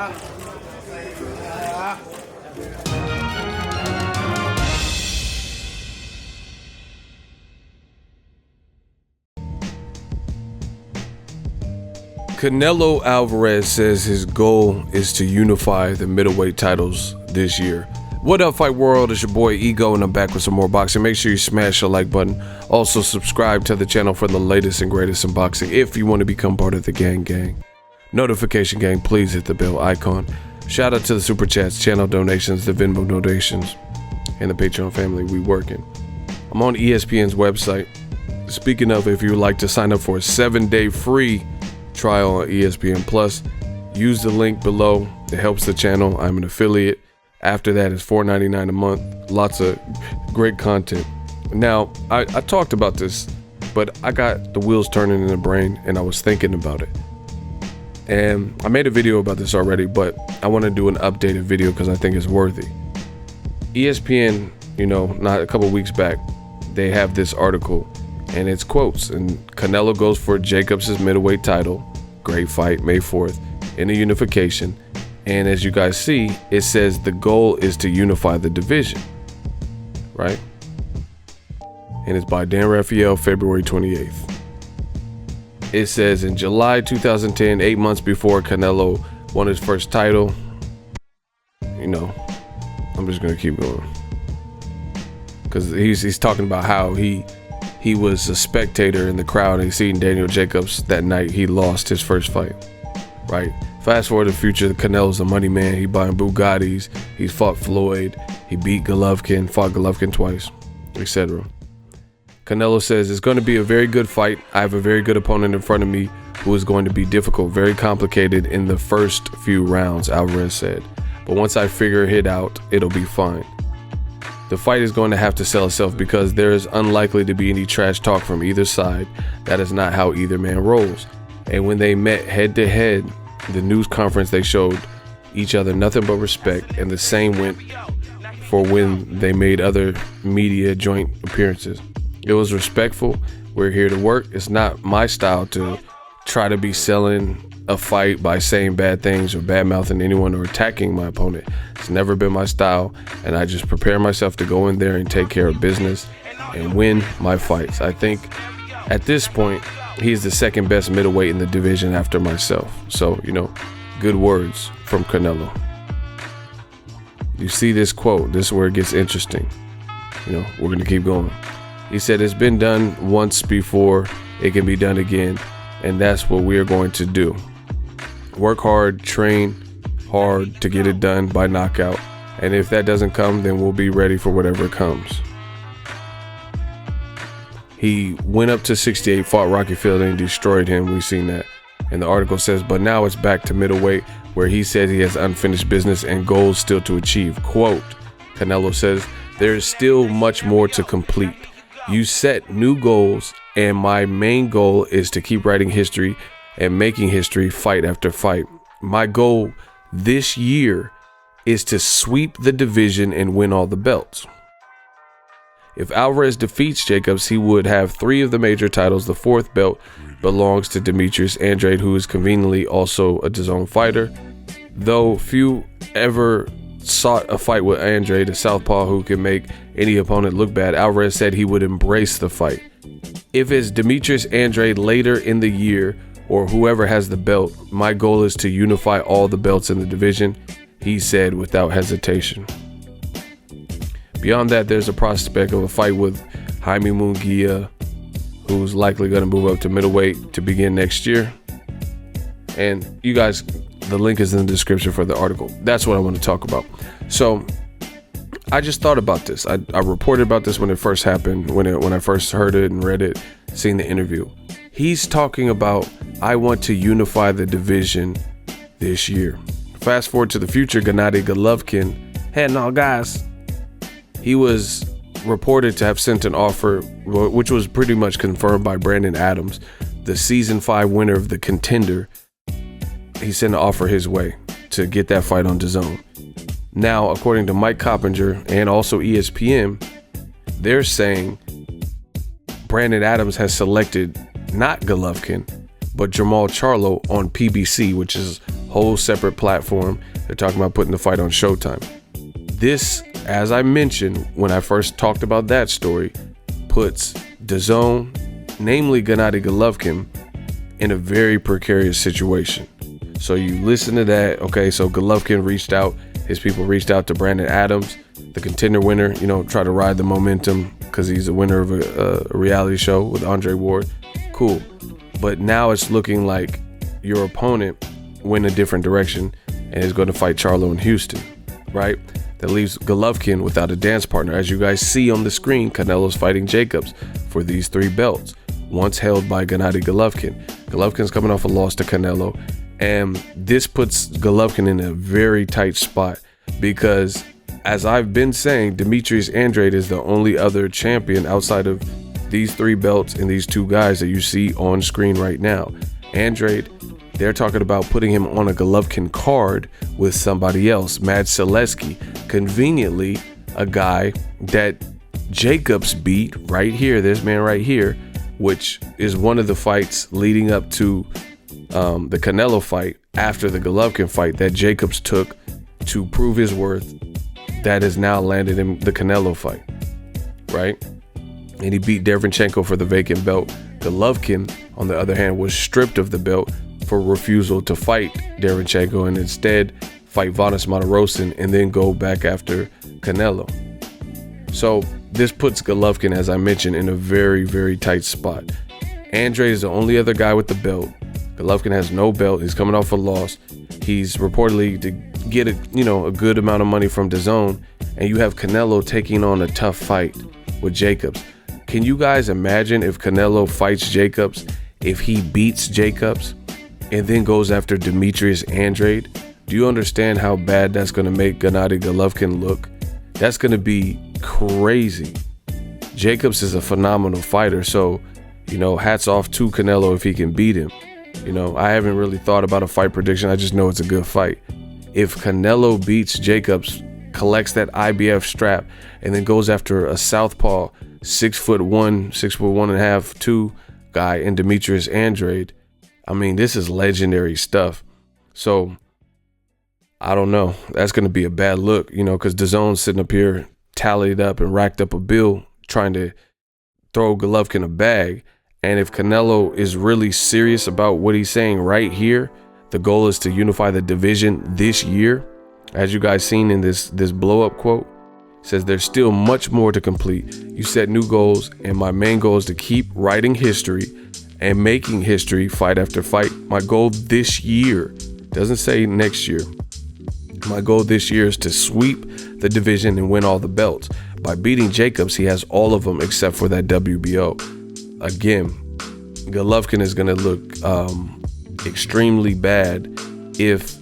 Canelo Alvarez says his goal is to unify the middleweight titles this year. What up, Fight World? It's your boy Ego, and I'm back with some more boxing. Make sure you smash the like button. Also, subscribe to the channel for the latest and greatest in boxing if you want to become part of the gang. Notification gang, please hit the bell icon. Shout out to the super chats, channel donations, the Venmo donations, and the Patreon family. We working. I'm on ESPN's website. Speaking of, if you would like to sign up for a 7-day free trial on ESPN Plus, use the link below. It helps the channel. I'm an affiliate. After that, it's $4.99 a month. Lots of great content. Now, I talked about this, but I got the wheels turning in the brain, and I was thinking about it. And I made a video about this already, but I want to do an updated video because I think it's worthy. ESPN, not a couple weeks back, they have this article, and it's quotes. And Canelo goes for Jacobs' middleweight title. Great fight, May 4th, in the unification. And as you guys see, it says the goal is to unify the division, right? And it's by Dan Raphael, February 28th. It says in July 2010, 8 months before Canelo won his first title, I'm just gonna keep going, because he's talking about how he was a spectator in the crowd and he seen Daniel Jacobs that night. He lost his first fight, right? Fast forward to the future, Canelo's a money man. He buying Bugattis. He's fought Floyd. He beat Golovkin, fought Golovkin twice, etc. Canelo says, it's going to be a very good fight. I have a very good opponent in front of me who is going to be difficult, very complicated in the first few rounds, Alvarez said. But once I figure it out, it'll be fine. The fight is going to have to sell itself because there is unlikely to be any trash talk from either side. That is not how either man rolls. And when they met head to head, the news conference, they showed each other nothing but respect, and the same went for when they made other media joint appearances. It was respectful. We're here to work. It's not my style to try to be selling a fight by saying bad things or bad mouthing anyone or attacking my opponent. It's never been my style, and I just prepare myself to go in there and take care of business and win my fights. I think at this point, he's the second best middleweight in the division after myself. So, good words from Canelo. You see this quote, this is where it gets interesting. We're going to keep going. He said, it's been done once before, it can be done again, and that's what we're going to do. Work hard, train hard to get it done by knockout, and if that doesn't come, then we'll be ready for whatever comes. He went up to 68, fought Rocky Field, and destroyed him. We've seen that. And the article says, but now it's back to middleweight, where he says he has unfinished business and goals still to achieve. Quote, Canelo says, there is still much more to complete. You set new goals, and my main goal is to keep writing history and making history fight after fight. My goal this year is to sweep the division and win all the belts. If Alvarez defeats Jacobs, he would have 3 of the major titles. The 4th belt belongs to Demetrius Andrade, who is conveniently also a DAZN fighter. Though few ever sought a fight with Andrade, a southpaw who can make any opponent look bad, Alvarez said he would embrace the fight. If it's Demetrius Andrade later in the year or whoever has the belt, my goal is to unify all the belts in the division, he said without hesitation. Beyond that, there's a prospect of a fight with Jaime Munguia, who's likely going to move up to middleweight to begin next year. And you guys, the link is in the description for the article. That's what I want to talk about. So I just thought about this. I reported about this when it first happened, when I first heard it and read it, seen the interview. He's talking about, I want to unify the division this year. Fast forward to the future, Gennady Golovkin had no guys. He was reported to have sent an offer, which was pretty much confirmed by Brandon Adams, the season 5 winner of The Contender. He sent an offer his way to get that fight on DAZN. Now, according to Mike Coppinger and also ESPN, they're saying Brandon Adams has selected not Golovkin, but Jamal Charlo on PBC, which is whole separate platform. They're talking about putting the fight on Showtime. This, as I mentioned when I first talked about that story, puts DAZN, namely Gennady Golovkin, in a very precarious situation. So you listen to that. Okay, so Golovkin reached out, his people reached out to Brandon Adams, the contender winner, try to ride the momentum because he's a winner of a reality show with Andre Ward. Cool. But now it's looking like your opponent went a different direction and is going to fight Charlo in Houston, right? That leaves Golovkin without a dance partner. As you guys see on the screen, Canelo's fighting Jacobs for these 3 belts, once held by Gennady Golovkin. Golovkin's coming off a loss to Canelo, and this puts Golovkin in a very tight spot because, as I've been saying, Demetrius Andrade is the only other champion outside of these 3 belts and these 2 guys that you see on screen right now. Andrade, they're talking about putting him on a Golovkin card with somebody else, Mad Selesky, conveniently a guy that Jacobs beat right here, this man right here, which is one of the fights leading up to the Canelo fight after the Golovkin fight that Jacobs took to prove his worth. That has now landed him the Canelo fight, right? And he beat Derevyanchenko for the vacant belt. Golovkin, on the other hand, was stripped of the belt for refusal to fight Derevyanchenko and instead fight Vanes Martirosyan and then go back after Canelo. So this puts Golovkin, as I mentioned, in a very, very tight spot. Andrade is the only other guy with the belt. Golovkin has no belt. He's coming off a loss. He's reportedly to get a good amount of money from DAZN, and you have Canelo taking on a tough fight with Jacobs. Can you guys imagine if Canelo fights Jacobs, if he beats Jacobs, and then goes after Demetrius Andrade? Do you understand how bad that's going to make Gennady Golovkin look? That's going to be crazy. Jacobs is a phenomenal fighter, so, hats off to Canelo if he can beat him. I haven't really thought about a fight prediction. I just know it's a good fight. If Canelo beats Jacobs, collects that IBF strap, and then goes after a southpaw 6'1", 6'1.5", 2 guy in Demetrius Andrade, I mean, this is legendary stuff. So I don't know. That's going to be a bad look, because DAZN's sitting up here tallied up and racked up a bill trying to throw Golovkin a bag. And if Canelo is really serious about what he's saying right here, the goal is to unify the division this year. As you guys seen in this blow up quote, says there's still much more to complete. You set new goals, and my main goal is to keep writing history and making history fight after fight. My goal this year, doesn't say next year. My goal this year is to sweep the division and win all the belts. By beating Jacobs, he has all of them except for that WBO. Again, Golovkin is going to look extremely bad if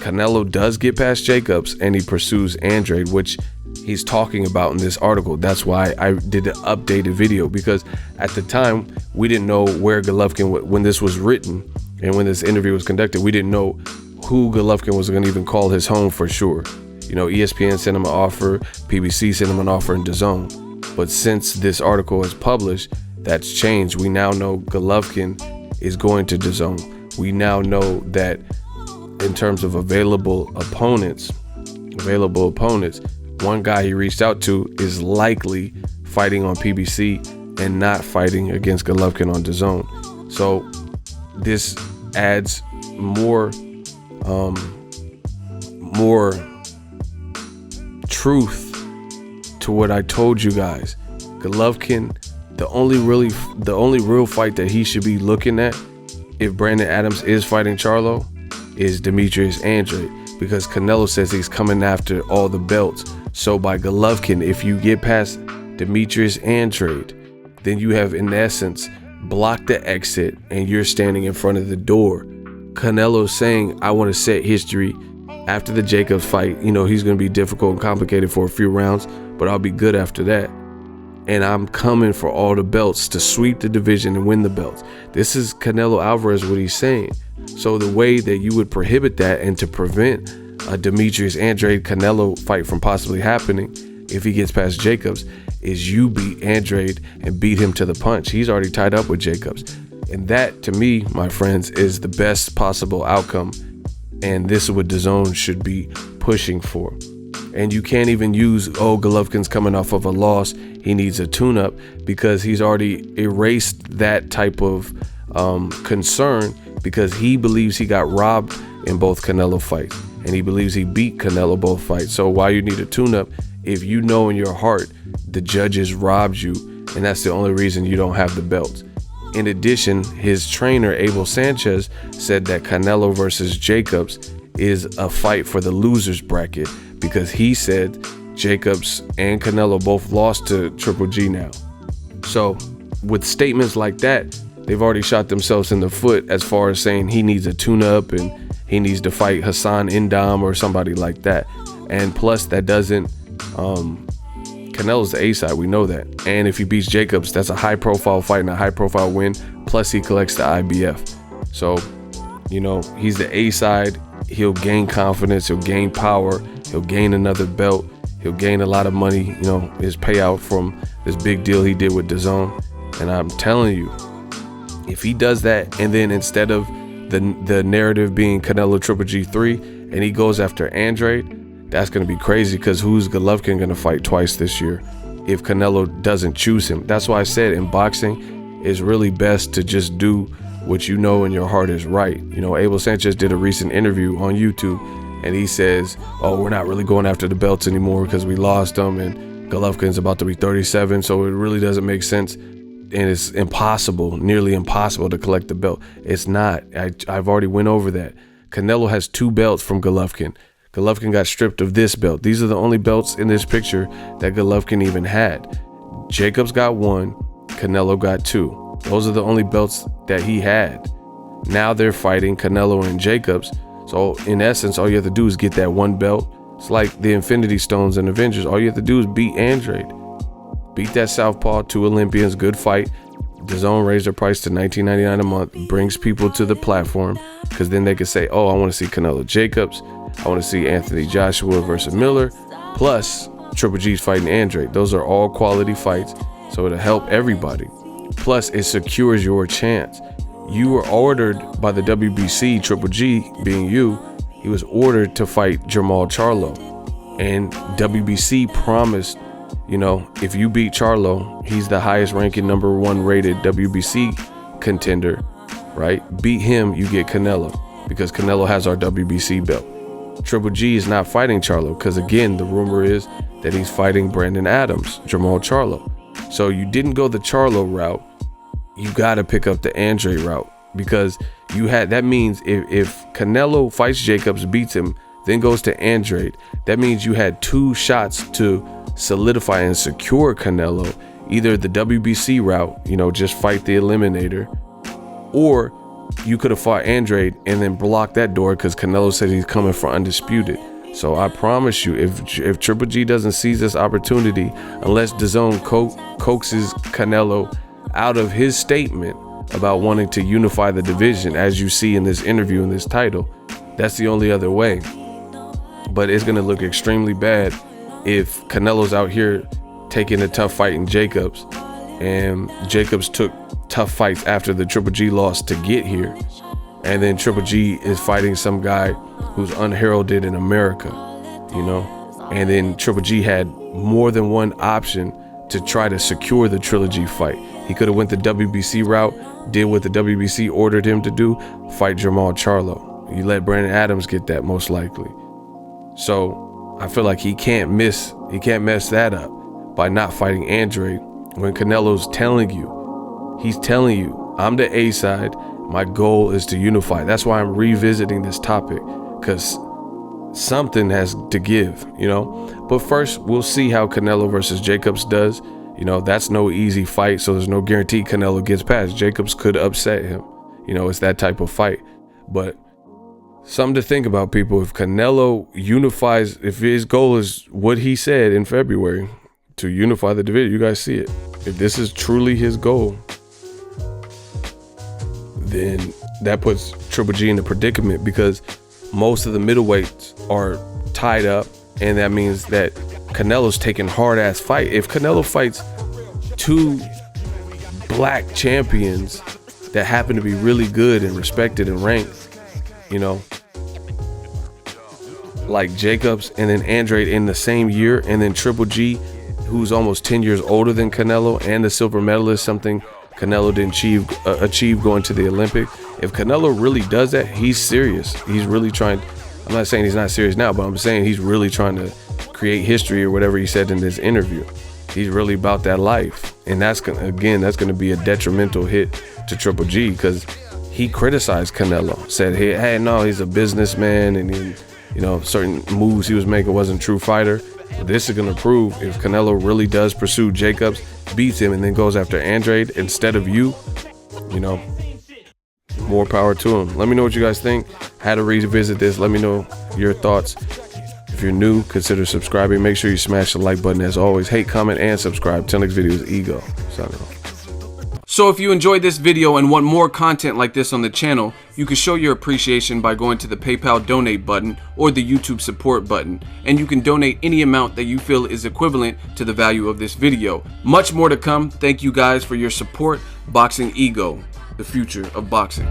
Canelo does get past Jacobs and he pursues Andrade, which he's talking about in this article. That's why I did an updated video, because at the time we didn't know where Golovkin, when this was written and when this interview was conducted, we didn't know who Golovkin was going to even call his home for sure. ESPN sent him an offer, PBC sent him an offer, in DAZN. But since this article is published, that's changed. We now know Golovkin is going to DAZN. We now know that in terms of available opponents, one guy he reached out to is likely fighting on PBC and not fighting against Golovkin on DAZN. So this adds more truth to what I told you guys. Golovkin, the only real fight that he should be looking at if Brandon Adams is fighting Charlo is Demetrius Andrade, because Canelo says he's coming after all the belts. So by Golovkin, if you get past Demetrius Andrade, then you have in essence blocked the exit and you're standing in front of the door. Canelo's saying, I want to set history after the Jacobs fight. He's going to be difficult and complicated for a few rounds, but I'll be good after that. And I'm coming for all the belts to sweep the division and win the belts. This is Canelo Alvarez, what he's saying. So the way that you would prohibit that and to prevent a Demetrius Andrade Canelo fight from possibly happening if he gets past Jacobs is you beat Andrade and beat him to the punch. He's already tied up with Jacobs. And that, to me, my friends, is the best possible outcome And this is what DAZN should be pushing for. And you can't even use, oh, Golovkin's coming off of a loss, he needs a tune-up, because he's already erased that type of concern, because he believes he got robbed in both Canelo fights, and he believes he beat Canelo both fights. So why you need a tune-up if you know in your heart the judges robbed you, and that's the only reason you don't have the belts? In addition, his trainer, Abel Sanchez, said that Canelo versus Jacobs is a fight for the losers bracket, because he said Jacobs and Canelo both lost to Triple G now. So with statements like that, they've already shot themselves in the foot as far as saying he needs a tune-up and he needs to fight Hassan Indam or somebody like that. And plus, that doesn't, Canelo's the A side, we know that. And if he beats Jacobs, that's a high-profile fight and a high-profile win. Plus, he collects the IBF. So, you know, he's the A side. He'll gain confidence. He'll gain power. He'll gain another belt. He'll gain a lot of money. You know, his payout from this big deal he did with DAZN. And I'm telling you, if he does that, and then instead of the narrative being Canelo Triple G3, and he goes after Andrade, that's going to be crazy, because who's Golovkin going to fight twice this year if Canelo doesn't choose him? That's why I said in boxing, it's really best to just do what you know in your heart is right. You know, Abel Sanchez did a recent interview on YouTube, and he says, oh, we're not really going after the belts anymore because we lost them, and Golovkin's about to be 37, so it really doesn't make sense. And it's impossible, nearly impossible, to collect the belt. It's not. I've already went over that. Canelo has 2 belts from Golovkin. Golovkin got stripped of this belt. These are the only belts in this picture that Golovkin even had. Jacobs got 1, Canelo got 2. Those are the only belts that he had. Now they're fighting Canelo and Jacobs. So in essence, all you have to do is get that 1 belt. It's like the Infinity Stones and Avengers. All you have to do is beat Andrade. Beat that southpaw, 2 Olympians, good fight. DAZN raised their price to $19.99 a month, brings people to the platform, because then they can say, oh, I want to see Canelo Jacobs, I want to see Anthony Joshua versus Miller, plus Triple G's fighting Andrade. Those are all quality fights, so it'll help everybody. Plus, it secures your chance. You were ordered by the WBC, Triple G being you, he was ordered to fight Jermall Charlo, and WBC promised, you know, if you beat Charlo, he's the highest ranking #1 rated WBC contender, right? Beat him, you get Canelo, because Canelo has our WBC belt. Triple G is not fighting Charlo, because again, the rumor is that he's fighting Brandon Adams, Jermall Charlo. So you didn't go the Charlo route. You got to pick up the Andrade route, because you had, that means if Canelo fights Jacobs, beats him, then goes to Andrade, that means you had 2 shots to solidify and secure Canelo. Either the WBC route, you know, just fight the eliminator, or you could have fought Andrade and then blocked that door, because Canelo said he's coming for undisputed. So I promise you, if Triple G doesn't seize this opportunity, unless DAZN coaxes Canelo out of his statement about wanting to unify the division, as you see in this interview in this title, that's the only other way. But it's going to look extremely bad if Canelo's out here taking a tough fight in Jacobs, and Jacobs took tough fights after the Triple G loss to get here, and then Triple G is fighting some guy who's unheralded in America, you know, and then Triple G had more than one option to try to secure the trilogy fight. He could have went the WBC route, did what the WBC ordered him to do, fight Jermall Charlo. You let Brandon Adams get that, most likely. So I feel like he can't mess that up by not fighting Andrade, when Canelo's telling you, he's telling you, I'm the A side, my goal is to unify. That's why I'm revisiting this topic, because something has to give, you know. But first, we'll see how Canelo versus Jacobs does. You know, that's no easy fight, so there's no guarantee Canelo gets past. Jacobs could upset him. You know, it's that type of fight. But something to think about, people. If Canelo unifies, if his goal is what he said in February, to unify the division, you guys see it. If this is truly his goal, then that puts Triple G in a predicament, because most of the middleweights are tied up, and that means that Canelo's taking hard-ass fight. If Canelo fights 2 black champions that happen to be really good and respected and ranked, you know, like Jacobs and then Andrade in the same year, and then Triple G, who's almost 10 years older than Canelo and the silver medalist, something Canelo didn't achieve going to the Olympic. If Canelo really does that, he's serious. He's really trying. I'm not saying he's not serious now, but I'm saying he's really trying to create history, or whatever he said in this interview. He's really about that life, and that's gonna be a detrimental hit to Triple G, because he criticized Canelo, said, hey, no, he's a businessman, and he, you know, certain moves he was making wasn't a true fighter. But this is gonna prove, if Canelo really does pursue Jacobs, beats him, and then goes after Andrade instead of you know, more power to him. Let me know what you guys think. Had to revisit this. Let me know your thoughts. If you're new, consider subscribing. Make sure you smash the like button as always. Hate, comment, and subscribe. Till next video is Ego. Signing off. So if you enjoyed this video and want more content like this on the channel, you can show your appreciation by going to the PayPal donate button or the YouTube support button, and you can donate any amount that you feel is equivalent to the value of this video. Much more to come. Thank you guys for your support. Boxing Ego, the future of boxing.